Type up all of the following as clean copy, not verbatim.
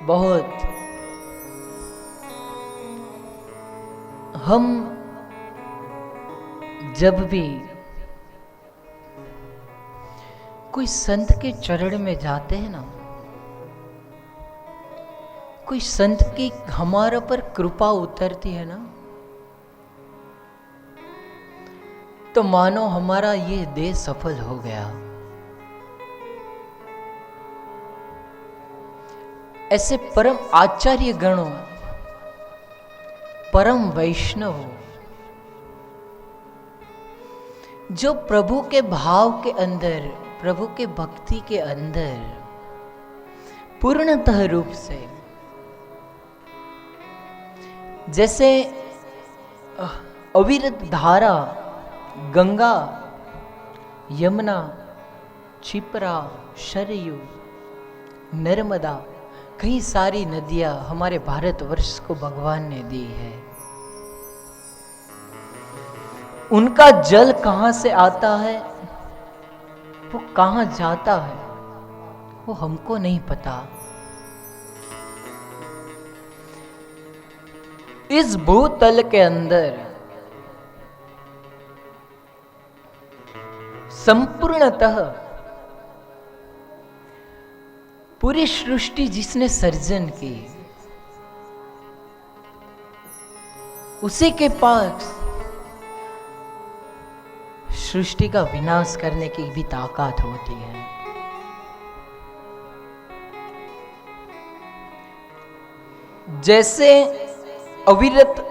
बहुत हम जब भी कोई संत के चरण में जाते हैं ना, कोई संत की हमारे पर कृपा उतरती है ना, तो मानो हमारा ये देह सफल हो गया। ऐसे परम आचार्य गणों, परम वैष्णव जो प्रभु के भाव के अंदर, प्रभु के भक्ति के अंदर पूर्णतः रूप से, जैसे अविरत धारा गंगा, यमुना, क्षिप्रा, सरयू, नर्मदा, कई सारी नदियां हमारे भारतवर्ष को भगवान ने दी है। उनका जल कहां से आता है, वो कहां जाता है, वो हमको नहीं पता। इस भूतल के अंदर संपूर्णतः पूरी सृष्टि जिसने सर्जन की, उसी के पास सृष्टि का विनाश करने की भी ताकत होती है। जैसे अविरत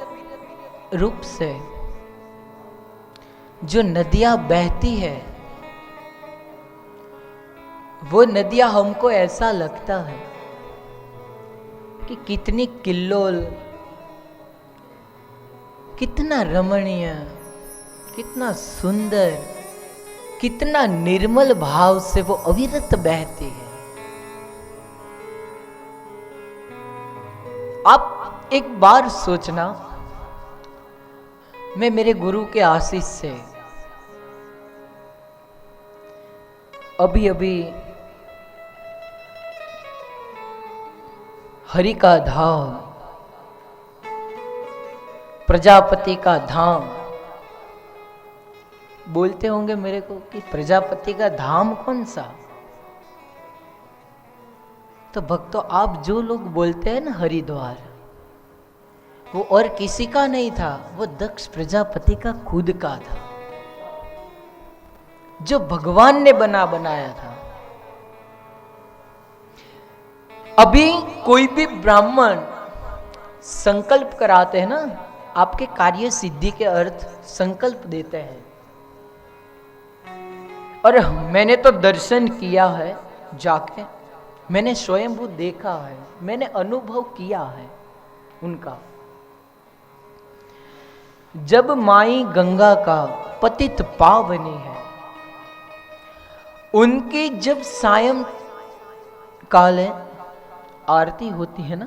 रूप से जो नदियां बहती है, वो नदियां हमको ऐसा लगता है कि कितनी किल्लोल, कितना रमणीय, कितना सुंदर, कितना निर्मल भाव से वो अविरत बहती है। आप एक बार सोचना, मैं मेरे गुरु के आशीष से अभी अभी हरि का धाम, प्रजापति का धाम, बोलते होंगे मेरे को कि प्रजापति का धाम कौन सा? तो भक्तों, आप जो लोग बोलते हैं ना हरिद्वार, वो और किसी का नहीं था, वो दक्ष प्रजापति का खुद का था, जो भगवान ने बनाया था। अभी कोई भी ब्राह्मण संकल्प कराते हैं ना, आपके कार्य सिद्धि के अर्थ संकल्प देते हैं। और मैंने तो दर्शन किया है जाके, मैंने स्वयं वो देखा है, मैंने अनुभव किया है उनका। जब माई गंगा का पतित पावनी है, उनकी जब सायं काल आरती होती है ना,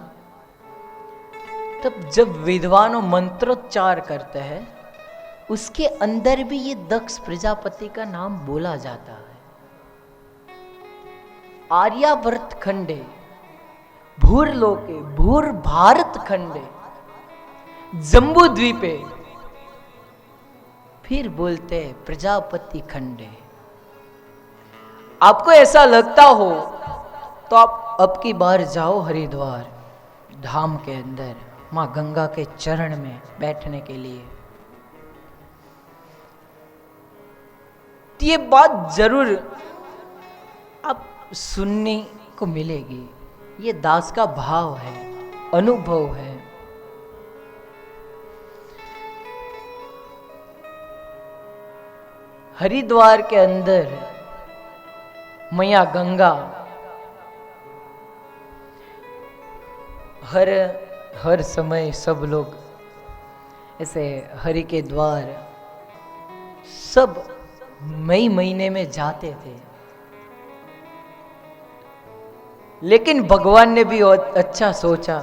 तब जब विद्वानों मंत्रोच्चार करते हैं, उसके अंदर भी ये दक्ष प्रजापति का नाम बोला जाता है। आर्यावर्त खंडे, भूरलोके, भूर भारत खंडे, जम्बू द्वीपे, फिर बोलते हैं प्रजापति खंडे। आपको ऐसा लगता हो तो आप अब की बार जाओ हरिद्वार धाम के अंदर, मां गंगा के चरण में बैठने के लिए। तो ये बात जरूर आप सुनने को मिलेगी। ये दास का भाव है, अनुभव है। हरिद्वार के अंदर मैया गंगा हर समय सब लोग ऐसे हरि के द्वार सब मई महीने में जाते थे, लेकिन भगवान ने भी अच्छा सोचा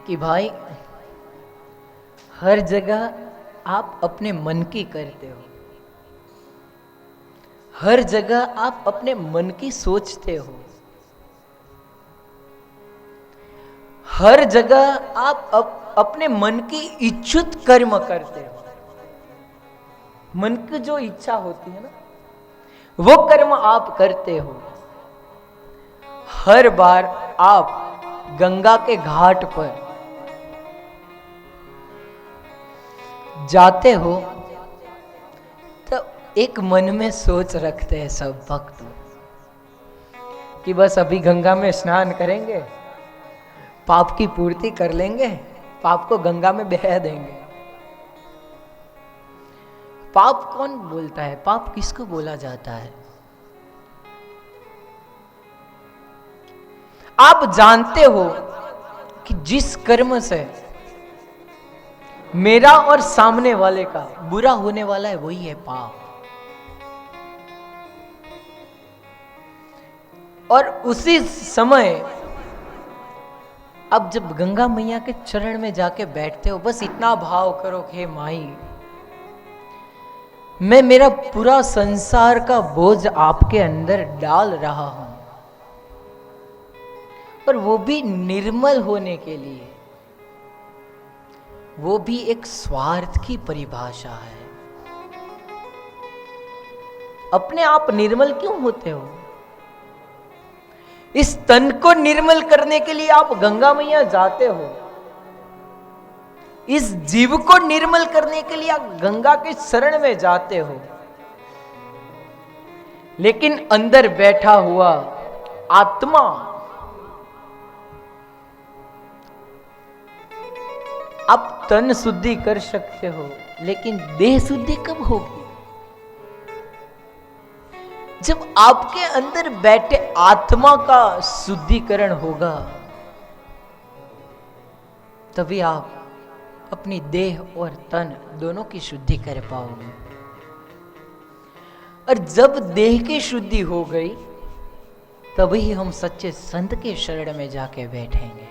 कि भाई हर जगह आप अपने मन की करते हो, हर जगह आप अपने मन की सोचते हो, हर जगह आप अपने मन की इच्छुत कर्म करते हो। मन की जो इच्छा होती है ना, वो कर्म आप करते हो। हर बार आप गंगा के घाट पर जाते हो तो एक मन में सोच रखते हैं सब भक्त कि बस अभी गंगा में स्नान करेंगे, पाप की पूर्ति कर लेंगे, पाप को गंगा में बहा देंगे। पाप कौन बोलता है? पाप किसको बोला जाता है? आप जानते हो कि जिस कर्म से मेरा और सामने वाले का बुरा होने वाला है, वही है पाप। और उसी समय अब जब गंगा मैया के चरण में जाके बैठते हो, बस इतना भाव करो कि हे माई, मैं मेरा पूरा संसार का बोझ आपके अंदर डाल रहा हूं, और वो भी निर्मल होने के लिए। वो भी एक स्वार्थ की परिभाषा है। अपने आप निर्मल क्यों होते हो? इस तन को निर्मल करने के लिए आप गंगा मैया जाते हो। इस जीव को निर्मल करने के लिए आप गंगा के शरण में जाते हो। लेकिन अंदर बैठा हुआ आत्मा आप तन शुद्धि कर सकते हो, लेकिन देह शुद्धि कब होगी? जब आपके अंदर बैठे आत्मा का शुद्धिकरण होगा, तभी आप अपनी देह और तन दोनों की शुद्धि कर पाओगे। और जब देह की शुद्धि हो गई, तभी हम सच्चे संत के शरण में जाके बैठेंगे।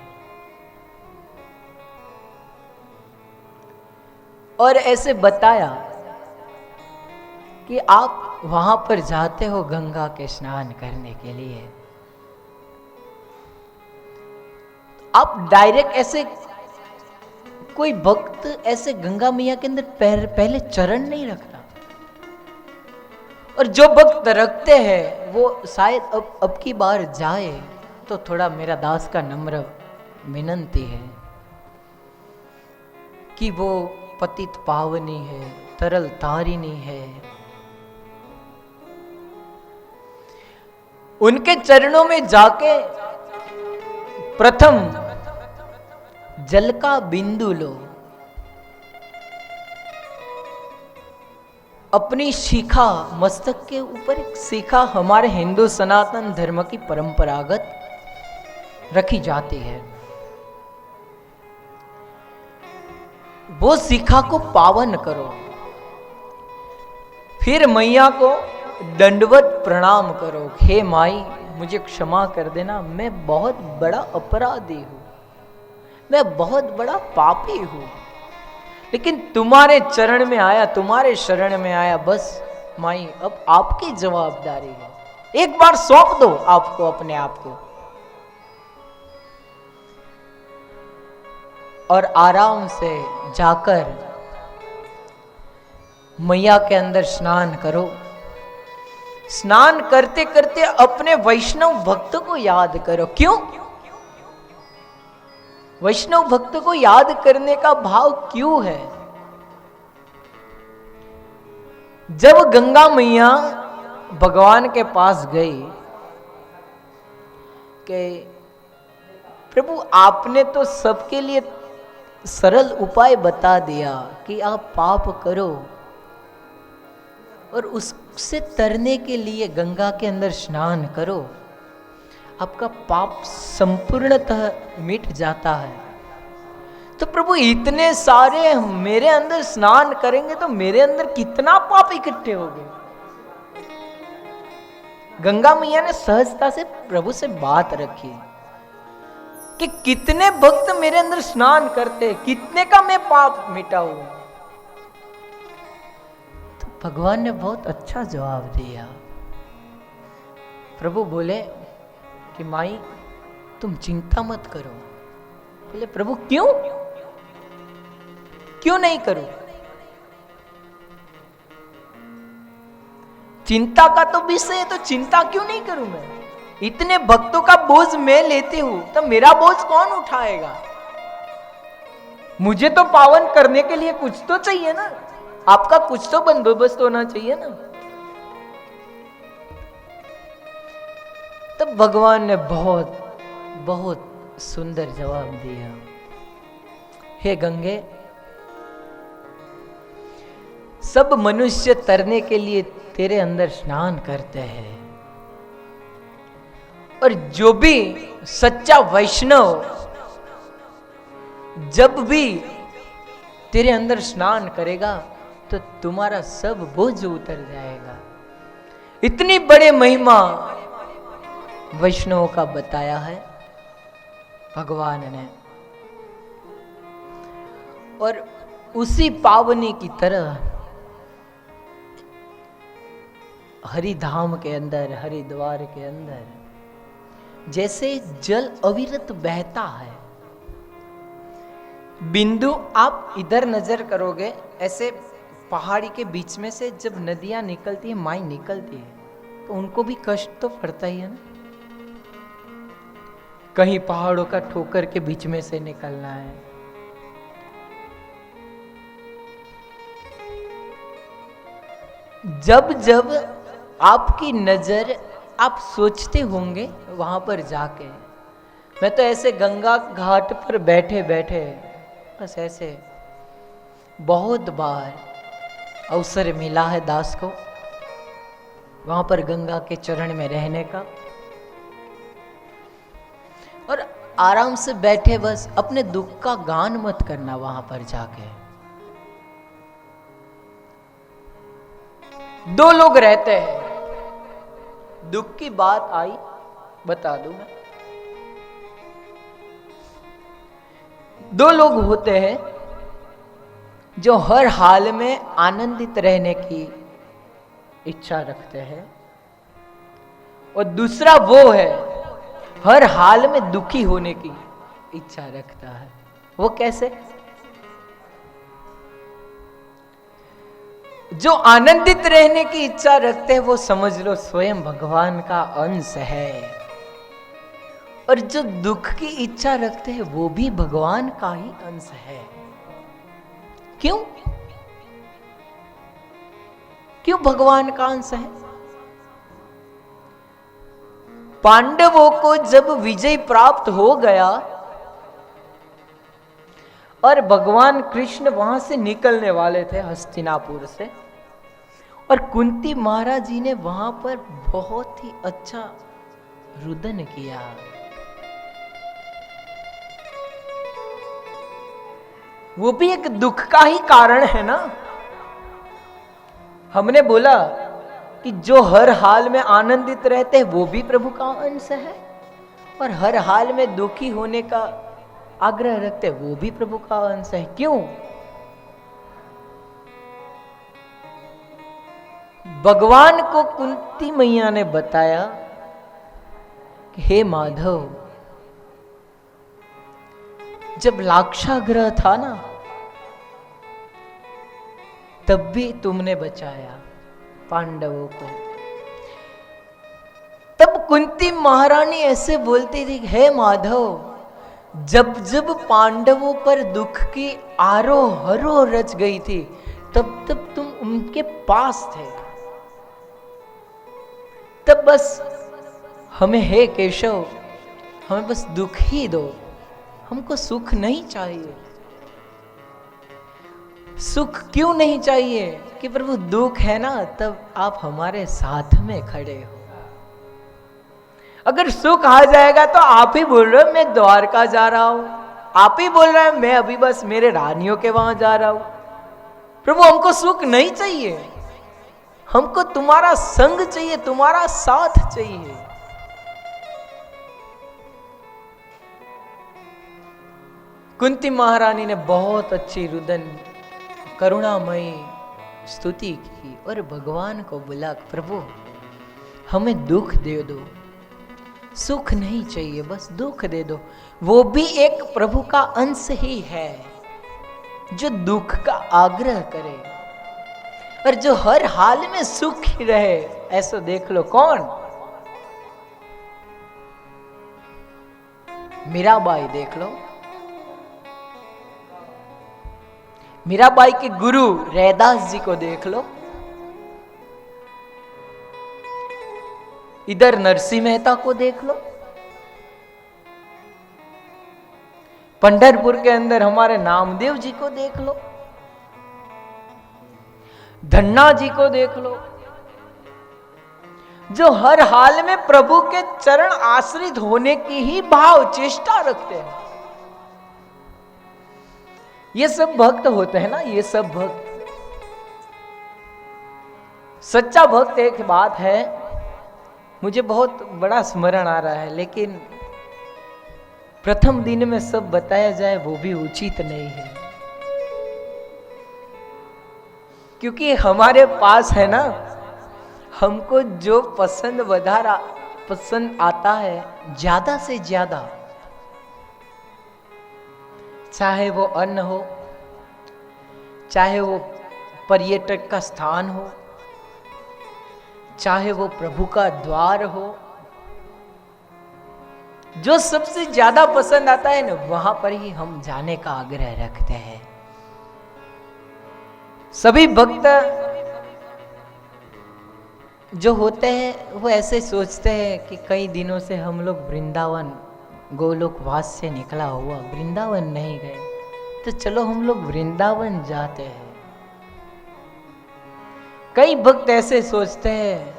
और ऐसे बताया कि आप वहां पर जाते हो गंगा के स्नान करने के लिए। आप डायरेक्ट ऐसे, कोई भक्त ऐसे गंगा मैया के अंदर पहले चरण नहीं रखता। और जो भक्त रखते हैं वो शायद अब की बार जाए, तो थोड़ा मेरा दास का नम्र विनंती है कि वो पतित पावनी है, तरल तारिणी है, उनके चरणों में जाके प्रथम जल का बिंदु लो, अपनी शिखा मस्तक के ऊपर एक शिखा हमारे हिंदू सनातन धर्म की परंपरागत रखी जाती है। वो शिखा को पावन करो, फिर मैया को दंडवत प्रणाम करो। हे माई, मुझे क्षमा कर देना, मैं बहुत बड़ा अपराधी हूं, मैं बहुत बड़ा पापी हूं, लेकिन तुम्हारे चरण में आया, तुम्हारे शरण में आया, बस माई अब आपकी जवाबदारी है। एक बार सौंप दो आपको, अपने आप को, और आराम से जाकर मैया के अंदर स्नान करो। स्नान करते करते अपने वैष्णव भक्त को याद करो। क्यों? वैष्णव भक्त को याद करने का भाव क्यों है? जब गंगा मैया भगवान के पास गई कि प्रभु आपने तो सबके लिए सरल उपाय बता दिया कि आप पाप करो, और उससे तरने के लिए गंगा के अंदर स्नान करो, आपका पाप संपूर्णतः मिट जाता है। तो प्रभु इतने सारे मेरे अंदर स्नान करेंगे तो मेरे अंदर कितना पाप इकट्ठे हो गए। गंगा मैया ने सहजता से प्रभु से बात रखी कि कितने भक्त मेरे अंदर स्नान करते, कितने का मैं पाप मिटाऊं। तो भगवान ने बहुत अच्छा जवाब दिया। प्रभु बोले कि माई तुम चिंता मत करो, बोले प्रभु क्यों, क्यों नहीं करूं? चिंता का तो विषय है, तो चिंता क्यों नहीं करूं मैं? इतने भक्तों का बोझ मैं लेती हूं, तो मेरा बोझ कौन उठाएगा? मुझे तो पावन करने के लिए कुछ तो चाहिए ना, आपका कुछ तो बंदोबस्त होना चाहिए ना। तब भगवान ने बहुत बहुत सुंदर जवाब दिया, हे गंगे, सब मनुष्य तरने के लिए तेरे अंदर स्नान करते हैं, और जो भी सच्चा वैष्णव जब भी तेरे अंदर स्नान करेगा तो तुम्हारा सब बोझ उतर जाएगा। इतनी बड़े महिमा वैष्णव का बताया है भगवान ने। और उसी पावनी की तरह हरिधाम के अंदर, हरिद्वार के अंदर जैसे जल अविरत बहता है, बिंदु आप इधर नजर करोगे, ऐसे पहाड़ी के बीच में से जब नदियां निकलती है, माई निकलती है, तो उनको भी कष्ट तो पड़ता ही है ना। कहीं पहाड़ों का ठोकर के बीच में से निकलना है, जब जब आपकी नजर आप सोचते होंगे वहां पर जाके, मैं तो ऐसे गंगा घाट पर बैठे बैठे बस ऐसे बहुत बार अवसर मिला है दास को वहां पर गंगा के चरण में रहने का, और आराम से बैठे बस अपने दुख का गान मत करना वहां पर जाके। दो लोग रहते हैं, दुख की बात आई बता दूं मैं। दो लोग होते हैं जो हर हाल में आनंदित रहने की इच्छा रखते हैं, और दूसरा वो है हर हाल में दुखी होने की इच्छा रखता है। वो कैसे? जो आनंदित रहने की इच्छा रखते हैं वो समझ लो स्वयं भगवान का अंश है, और जो दुख की इच्छा रखते हैं वो भी भगवान का ही अंश है। क्यों? क्यों भगवान का अंश है? पांडवों को जब विजय प्राप्त हो गया और भगवान कृष्ण वहां से निकलने वाले थे हस्तिनापुर से, और कुंती महाराज जी ने वहां पर बहुत ही अच्छा रुदन किया। वो भी एक दुख का ही कारण है ना। हमने बोला कि जो हर हाल में आनंदित रहते हैं वो भी प्रभु का अंश है, और हर हाल में दुखी होने का आग्रह रखते हैं वो भी प्रभु का अंश है। क्यों? भगवान को कुंती मैया ने बताया कि हे माधव, जब लाक्षागृह था ना तब भी तुमने बचाया पांडवों को। तब कुंती महारानी ऐसे बोलती थी, हे माधव, जब जब पांडवों पर दुख की आरोह रच गई थी तब तब तुम उनके पास थे। तब बस हमें, हे केशव, हमें बस दुख ही दो, हमको सुख नहीं चाहिए। सुख क्यों नहीं चाहिए? कि प्रभु दुख है ना तब आप हमारे साथ में खड़े हो। अगर सुख आ जाएगा तो आप ही बोल रहे हो मैं द्वारका जा रहा हूं, आप ही बोल रहे हैं मैं अभी बस मेरे रानियों के वहां जा रहा हूं। प्रभु हमको सुख नहीं चाहिए, हमको तुम्हारा संग चाहिए, तुम्हारा साथ चाहिए। कुंती महारानी ने बहुत अच्छी रुदन करुणामयी स्तुति की और भगवान को बोला, प्रभु हमें दुख दे दो, सुख नहीं चाहिए, बस दुख दे दो। वो भी एक प्रभु का अंश ही है जो दुख का आग्रह करे, और जो हर हाल में सुख ही रहे। ऐसा देख लो, कौन? मीराबाई देख लो। मीराबाई के गुरु रैदास जी को देख लो, इधर नरसिंह मेहता को देख लो, पंढरपुर के अंदर हमारे नामदेव जी को देख लो, धन्ना जी को देख लो, जो हर हाल में प्रभु के चरण आश्रित होने की ही भाव चेष्टा रखते हैं। ये सब भक्त होते हैं ना, ये सब भक्त। सच्चा भक्त एक बात है, मुझे बहुत बड़ा स्मरण आ रहा है, लेकिन प्रथम दिन में सब बताया जाए वो भी उचित नहीं है, क्योंकि हमारे पास है ना, हमको जो पसंद आता है ज्यादा से ज्यादा, चाहे वो अन्न हो, चाहे वो पर्यटक का स्थान हो, चाहे वो प्रभु का द्वार हो, जो सबसे ज्यादा पसंद आता है ना, वहां पर ही हम जाने का आग्रह रखते हैं। सभी भक्त जो होते हैं वो ऐसे सोचते हैं कि कई दिनों से हम लोग वृंदावन गोलोकवास से निकला हुआ वृंदावन नहीं गए, तो चलो हम लोग वृंदावन जाते हैं। कई भक्त ऐसे सोचते हैं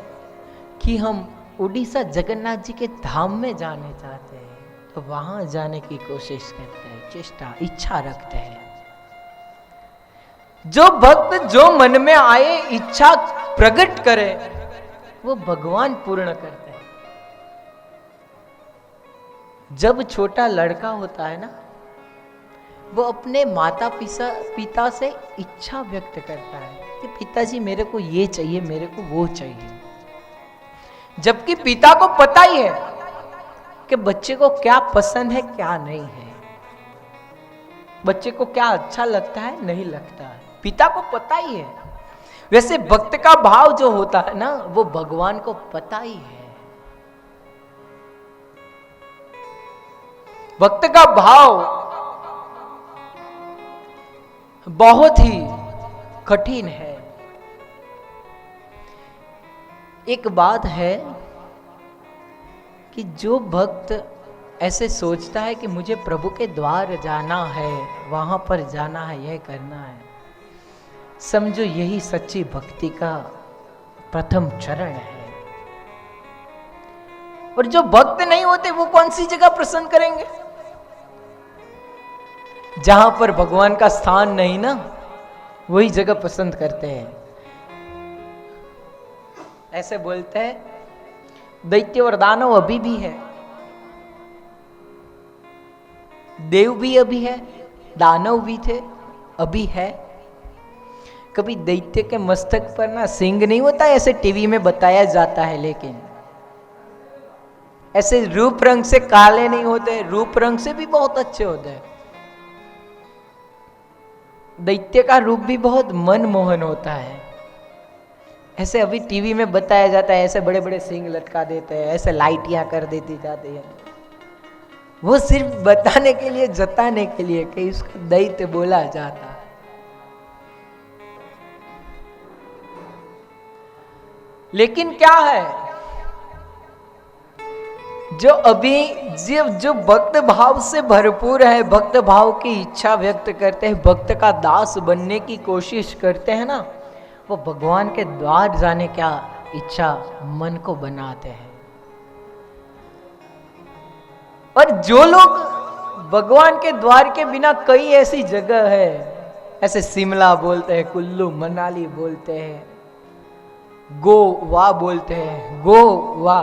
कि हम उड़ीसा जगन्नाथ जी के धाम में जाने चाहते हैं, तो वहां जाने की कोशिश करते हैं, चेष्टा इच्छा रखते हैं। जो भक्त जो मन में आए इच्छा प्रकट करे, वो भगवान पूर्ण करते हैं। जब छोटा लड़का होता है ना, वो अपने माता पिता से इच्छा व्यक्त करता है कि पिताजी मेरे को ये चाहिए, मेरे को वो चाहिए, जबकि पिता को पता ही है कि बच्चे को क्या पसंद है क्या नहीं है, बच्चे को क्या अच्छा लगता है नहीं लगता है, पिता को पता ही है। वैसे भक्त का भाव जो होता है ना, वो भगवान को पता ही है। भक्त का भाव बहुत ही कठिन है। एक बात है कि जो भक्त ऐसे सोचता है कि मुझे प्रभु के द्वार जाना है, वहां पर जाना है, यह करना है, समझो यही सच्ची भक्ति का प्रथम चरण है। और जो भक्त नहीं होते वो कौन सी जगह प्रसन्न करेंगे? जहां पर भगवान का स्थान नहीं ना, वही जगह पसंद करते हैं। ऐसे बोलते हैं दैत्य और दानव अभी भी है, देव भी अभी है, दानव भी थे, अभी है। कभी दैत्य के मस्तक पर ना सिंह नहीं होता, ऐसे टीवी में बताया जाता है, लेकिन ऐसे रूप रंग से काले नहीं होते, रूप रंग से भी बहुत अच्छे होते हैं। दैत्य का रूप भी बहुत मनमोहन होता है, ऐसे अभी टीवी में बताया जाता है, ऐसे बड़े बड़े सिंह लटका देते हैं, ऐसे लाइटियां कर देती जाती है। वो सिर्फ बताने के लिए, जताने के लिए कि इसको दैत्य बोला जाता है। लेकिन क्या है, जो अभी जो भक्त भाव से भरपूर है, भक्त भाव की इच्छा व्यक्त करते हैं, भक्त का दास बनने की कोशिश करते हैं ना, वो भगवान के द्वार जाने का इच्छा मन को बनाते हैं। और जो लोग भगवान के द्वार के बिना, कई ऐसी जगह है, ऐसे शिमला बोलते हैं, कुल्लू मनाली बोलते हैं, गोवा बोलते हैं, गोवा,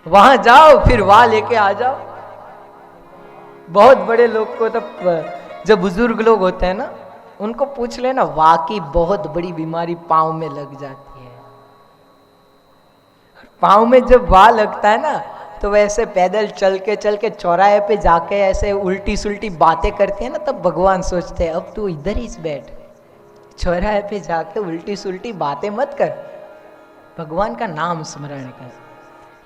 वहां जाओ फिर वहां लेके आ जाओ। बहुत बड़े लोग को तो, जब बुजुर्ग लोग होते हैं ना, उनको पूछ लेना, वाकई बहुत बड़ी बीमारी पांव में लग जाती है। पाँव में जब वाह लगता है ना, तो वैसे पैदल चल के चौराहे पे जाके ऐसे उल्टी सुल्टी बातें करती है ना, तब भगवान सोचते हैं अब तू इधर ही बैठ, चौराहे पे जाके उल्टी सुल्टी बातें मत कर, भगवान का नाम स्मरण कर।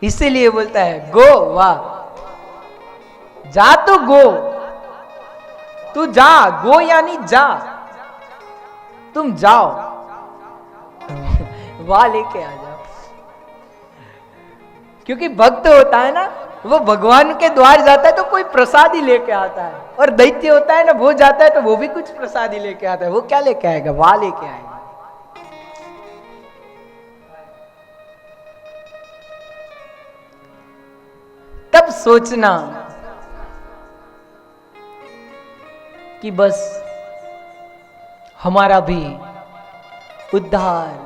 इसीलिए बोलता है गो वाह, जा तो गो, तू जा, गो यानी जा, तुम जाओ वाह लेके आ जाओ। क्योंकि भक्त होता है ना, वो भगवान के द्वार जाता है तो कोई प्रसाद ही लेके आता है, और दैत्य होता है ना, वो जाता है तो वो भी कुछ प्रसाद ही लेके आता है। वो क्या लेके आएगा? वाह लेके आएगा। तब सोचना कि बस हमारा भी उद्धार,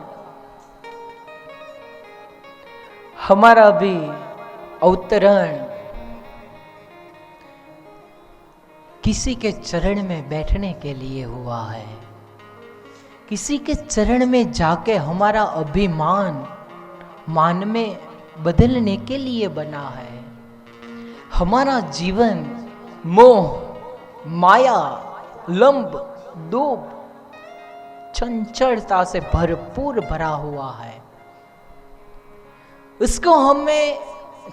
हमारा भी अवतरण किसी के चरण में बैठने के लिए हुआ है, किसी के चरण में जाके हमारा अभिमान मान में बदलने के लिए बना है। हमारा जीवन मोह, माया, लंब, लोभ, चंचलता से भरपूर भरा हुआ है। उसको हमें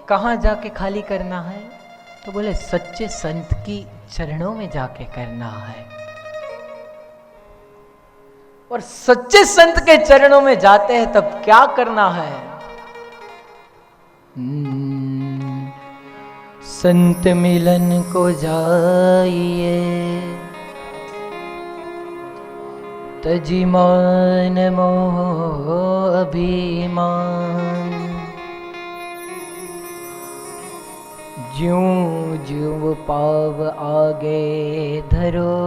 कहाँ जाके खाली करना है? तो बोले सच्चे संत की चरणों में जाके करना है। और सच्चे संत के चरणों में जाते हैं तब क्या करना है? संत मिलन को जाइए, तजी मान मोह अभिमान, ज्यों ज्यों पाव आगे धरो,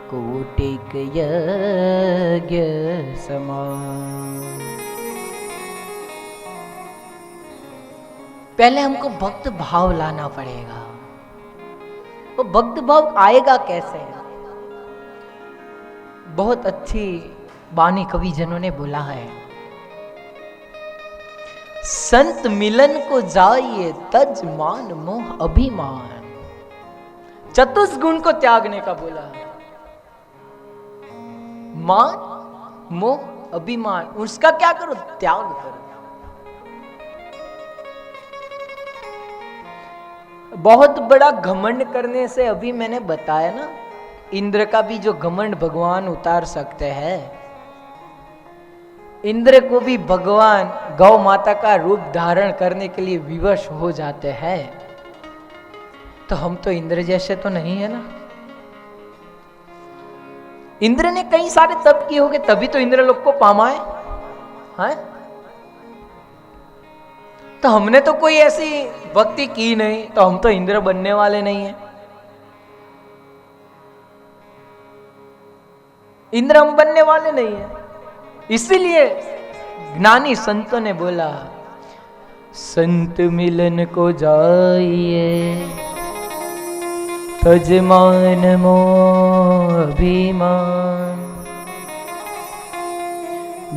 कोटिक यज्ञ समान। पहले हमको भक्त भाव लाना पड़ेगा। वो भक्त भाव आएगा कैसे? बहुत अच्छी बानी कवि जनों ने बोला है, संत मिलन को जाइए तज मान मोह अभिमान। चतुर्गुण को त्यागने का बोला है। मान, मोह, अभिमान, उसका क्या करो? त्याग करो। बहुत बड़ा घमंड करने से, अभी मैंने बताया ना, इंद्र का भी जो घमंड भगवान उतार सकते हैं। इंद्र को भी भगवान गौ माता का रूप धारण करने के लिए विवश हो जाते हैं। तो हम तो इंद्र जैसे तो नहीं है ना। इंद्र ने कई सारे तप किए होंगे, तभी तो इंद्र लोग को पामाए हैं। तो हमने तो कोई ऐसी भक्ति की नहीं, तो हम तो इंद्र बनने वाले नहीं हैं। इंद्र हम बनने वाले नहीं हैं। इसीलिए ज्ञानी संतों ने बोला, संत मिलन को जाइए तज मान मोह अभिमान,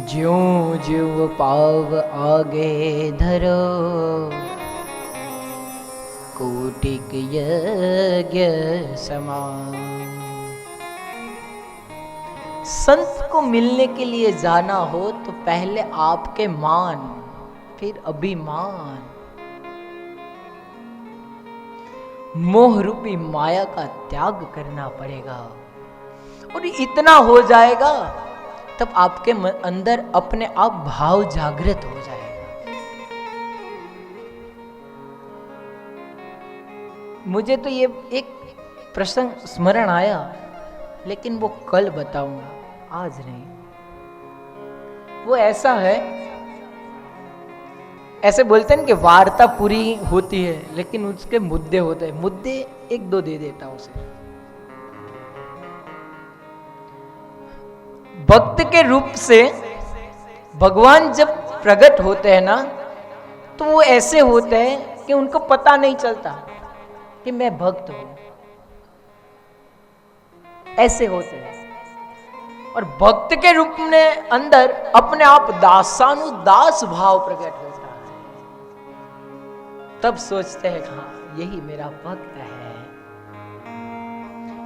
ज्यों ज्यों पाव आगे धरो, कोटिक यज्ञ समान। संत को मिलने के लिए जाना हो तो पहले आपके मान, फिर अभिमान, मोह रूपी माया का त्याग करना पड़ेगा। और इतना हो जाएगा तब आपके अंदर अपने आप भाव जागृत हो जाएगा। मुझे तो ये एक प्रसंग स्मरण आया, लेकिन वो कल बताऊंगा, आज नहीं। वो ऐसा है, ऐसे बोलते हैं कि वार्ता पूरी होती है लेकिन उसके मुद्दे होते हैं। मुद्दे एक दो दे देता हूं उसे। भक्त के रूप से भगवान जब प्रकट होते हैं ना, तो वो ऐसे होते हैं कि उनको पता नहीं चलता कि मैं भक्त हूं। ऐसे होते हैं। और भक्त के रूप में अंदर अपने आप दासानुदास भाव प्रकट होता है। तब सोचते हैं हाँ यही मेरा भक्त है।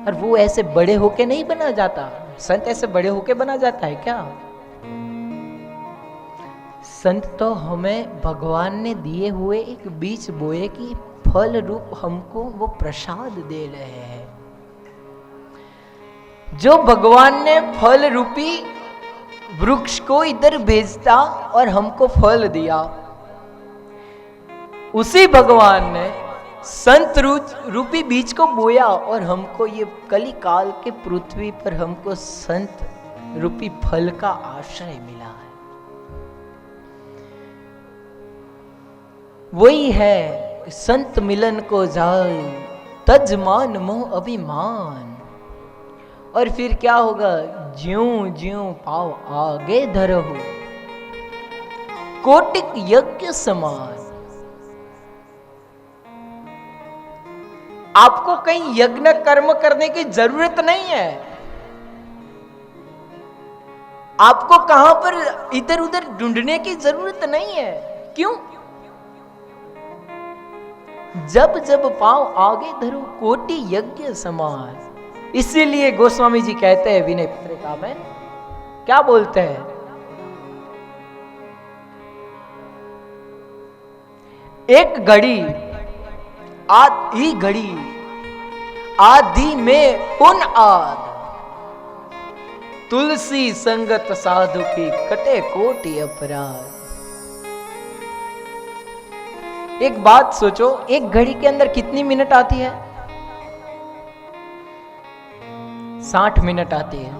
और वो ऐसे बड़े होके नहीं बना जाता, संत ऐसे बड़े होके बना जाता है क्या? संत तो हमें भगवान ने दिए हुए एक बीज बोए की फल रूप हमको वो प्रसाद दे रहे हैं। जो भगवान ने फल रूपी वृक्ष को इधर भेजता और हमको फल दिया, उसी भगवान ने संत रूपी बीज को बोया और हमको ये कली काल के पृथ्वी पर हमको संत रूपी फल का आश्रय मिला है। वही है संत मिलन को जाए तज मान मोह अभिमान। और फिर क्या होगा? ज्यों ज्यों पाव आगे धरहु कोटिक यज्ञ समान। आपको कहीं यज्ञ कर्म करने की जरूरत नहीं है। आपको कहां पर इधर उधर ढूंढने की जरूरत नहीं है। क्यों? जब जब पाव आगे धरो कोटि यज्ञ समान। इसीलिए गोस्वामी जी कहते हैं विनय पत्रिका में, क्या बोलते हैं? एक घड़ी आधी घड़ी आधी में पुन आद, तुलसी संगत साधु की कटे कोटि अपराध। एक बात सोचो, एक घड़ी के अंदर कितनी मिनट आती है? 60 मिनट आती है।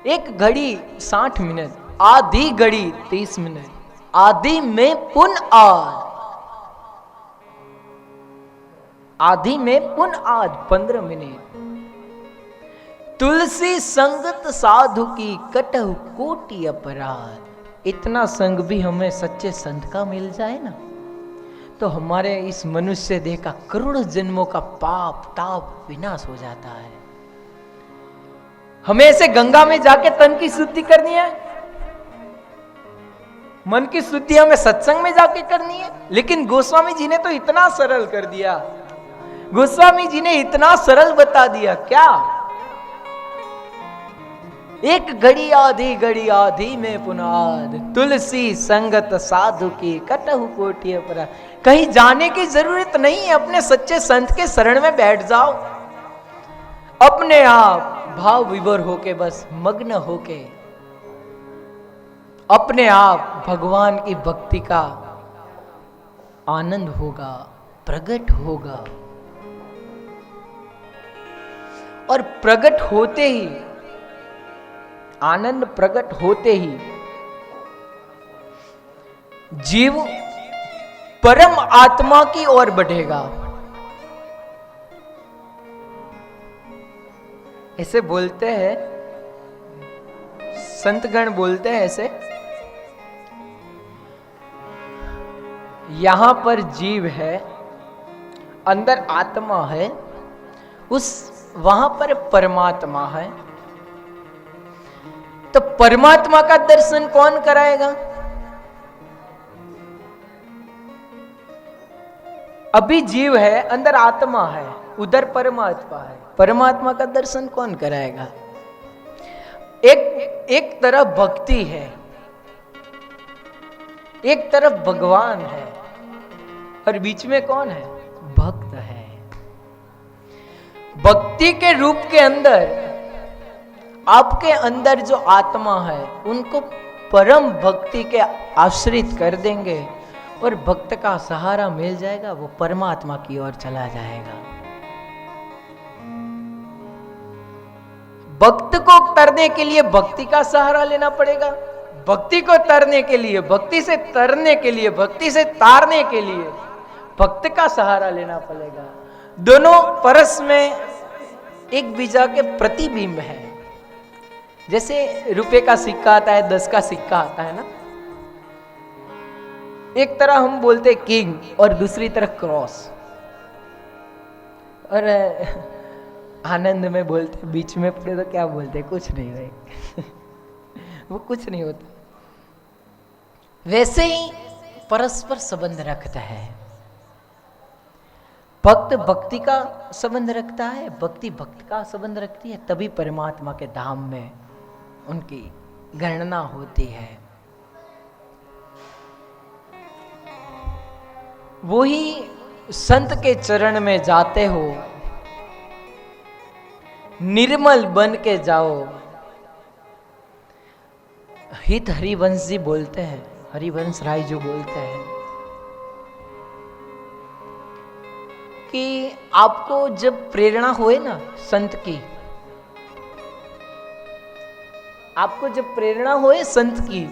एक घड़ी 60 मिनट, आधी घड़ी 30 मिनट, आधी में पुन आद, आधी में पुन आद 15 मिनट। तुलसी संगत साधु की कटहु कोटि अपराध। इतना संग भी हमें सच्चे संत का मिल जाए ना, तो हमारे इस मनुष्य देह का करोड़ों जन्मों का पाप ताप विनाश हो जाता है। हमें ऐसे गंगा में जाके तन की शुद्धि करनी है, मन की शुद्धि हमें सत्संग में जाके करनी है। लेकिन गोस्वामी जी ने तो इतना सरल कर दिया, गोस्वामी जी ने इतना सरल बता दिया। क्या? एक घड़ी आधी में पुनाद, तुलसी संगत साधु की कटहु कोटि अपराध। कहीं जाने की जरूरत नहीं है, अपने सच्चे संत के शरण में बैठ जाओ, अपने आप भाव विभोर होके बस मग्न होके अपने आप भगवान की भक्ति का आनंद होगा, प्रकट होगा। और प्रकट होते ही, आनंद प्रकट होते ही जीव परम आत्मा की ओर बढ़ेगा। ऐसे बोलते हैं, संतगण बोलते हैं ऐसे, यहां पर जीव है, अंदर आत्मा है, उस वहां पर परमात्मा है। तो परमात्मा का दर्शन कौन कराएगा? अभी जीव है, अंदर आत्मा है, उधर परमात्मा है। परमात्मा का दर्शन कौन कराएगा? एक तरफ भक्ति है, एक तरफ भगवान है, और बीच में कौन है? भक्त है। भक्ति के रूप के अंदर आपके अंदर जो आत्मा है, उनको परम भक्ति के आश्रित कर देंगे और भक्त का सहारा मिल जाएगा, वो परमात्मा की ओर चला जाएगा। भक्त को तरने के लिए भक्ति का सहारा लेना पड़ेगा, भक्ति को तरने के लिए, भक्ति से तरने के लिए, भक्ति से तारने के लिए भक्त का सहारा लेना पड़ेगा। दोनों परस में एक बीजा के प्रतिबिंब है। जैसे रुपए का सिक्का आता है, 10 का सिक्का आता है ना, एक तरह हम बोलते किंग और दूसरी तरफ क्रॉस। और आनंद में बोलते, बीच में पड़े तो क्या बोलते, कुछ नहीं भाई वो कुछ नहीं होता। वैसे ही परस्पर संबंध रखता है। भक्त भक्ति का संबंध रखता है, भक्ति भक्त का संबंध रखती है, तभी परमात्मा के धाम में उनकी गणना होती है। वो ही संत के चरण में जाते हो, निर्मल बन के जाओ। हित हरिवंश जी बोलते हैं, हरिवंश राय जो बोलते हैं कि आपको जब प्रेरणा होए ना संत की, आपको जब प्रेरणा होए संत की,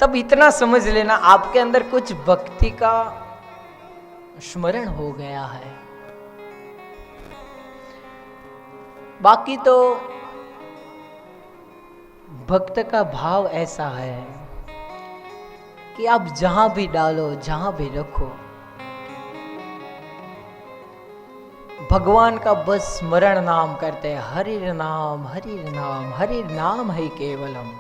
तब इतना समझ लेना आपके अंदर कुछ भक्ति का स्मरण हो गया है। बाकी तो भक्त का भाव ऐसा है कि आप जहां भी डालो, जहां भी रखो, भगवान का बस स्मरण नाम करते हैं। हरि नाम, हरि नाम, हरि नाम है केवलम।